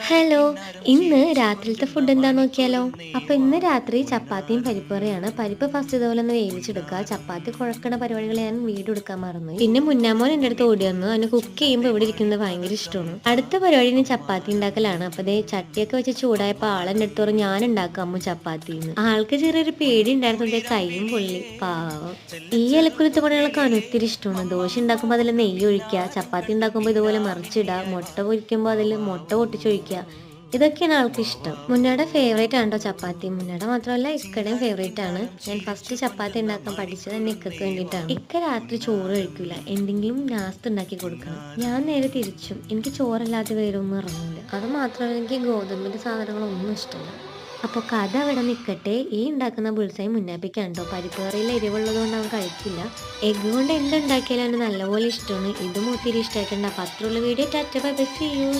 Hello, ഇന്ന് രാത്രിയിലത്തെ food എന്താന്ന് നോക്കിയാലോ? അപ്പൊ ഇന്ന് രാത്രി ചപ്പാത്തിയും പരിപ്പ് കറിയാണ്. പരിപ്പ് ഫസ്റ്റ് ഇതുപോലെ ഒന്ന് വേവിച്ചെടുക്കുക. ചപ്പാത്തി കുഴക്കണ പരിപാടികൾ ഞാൻ വീഡിയോ എടുക്കാൻ മറന്നു. പിന്നെ മുന്നാമോൻ എൻ്റെ അടുത്ത് ഓടി വന്നു. അവന് കുക്ക് ചെയ്യുമ്പോൾ ഇവിടെ ഇരിക്കുന്നത് ഭയങ്കര ഇഷ്ടമാണ്. അടുത്ത പരിപാടി ഇനി ചപ്പാത്തി ഉണ്ടാക്കലാണ്. അപ്പൊ ദേ ചട്ടിയൊക്കെ വെച്ച് ചൂടായപ്പോൾ ആളെൻ്റെ അടുത്ത് പറഞ്ഞു ഞാൻ ഉണ്ടാക്കാം അമ്മു ചപ്പാത്തിന്ന്. ആൾക്ക് ചെറിയൊരു പേടി ഉണ്ടായിരുന്നു. ദേ കയ്യും പൊള്ളി പാവം. ഈ ഇലക്കുരുത്ത പണികളൊക്കെ അവന് ഒത്തിരി ഇഷ്ടമാണ്. ദോശ ഉണ്ടാക്കുമ്പോൾ അതിൽ നെയ്യ് ഒഴിക്കുക, ചപ്പാത്തി ഉണ്ടാക്കുമ്പോൾ ഇതുപോലെ മറിച്ചിടുക, മുട്ട പൊരിക്കുമ്പോൾ അതിൽ മുട്ട പൊട്ടിച്ചൊഴിക്കുക. ഇതൊക്കെയാണ് ആൾക്ക് ഇഷ്ടം. മുന്നയുടെ ഫേവറേറ്റ് ആണ് കേട്ടോ ചപ്പാത്തി. മുന്നയുടെ മാത്രമല്ല ഇക്കടേയും ഫേവറേറ്റ് ആണ്. ഞാൻ ഫസ്റ്റ് ചപ്പാത്തി ഉണ്ടാക്കാൻ പഠിച്ചത് തന്നെ ഇക്കക്ക് വേണ്ടിയിട്ടാണ്. ഇക്ക രാത്രി ചോറ് കഴിക്കില്ല, എന്തെങ്കിലും നാസ്ത ഉണ്ടാക്കി കൊടുക്കണം. ഞാൻ നേരെ തിരിച്ചും. എനിക്ക് ചോറല്ലാതെ വേറെ ഒന്നും ഇറങ്ങില്ല. അത് മാത്രമല്ല എനിക്ക് ഗോതമ്പിന്റെ സാധനങ്ങളൊന്നും ഇഷ്ടമല്ല. അപ്പോൾ കഥ അവിടെ നിൽക്കട്ടെ. ഈ ഉണ്ടാക്കുന്ന ബുൾസൈ മുന്നാപ്പിക്കാണ് കേട്ടോ. പരിപ്പ് കറിയിൽ എരിവുള്ളത് കൊണ്ട് അവൻ കഴിക്കില്ല. എഗ്ഗ് കൊണ്ട് എന്തുണ്ടാക്കിയാലും അവന് നല്ലപോലെ ഇഷ്ടമാണ്. ഇതും ഒത്തിരി ഇഷ്ടമായിട്ടുണ്ട്. അപ്പോൾ അത്രയുള്ള video. Tata bye bye, see U.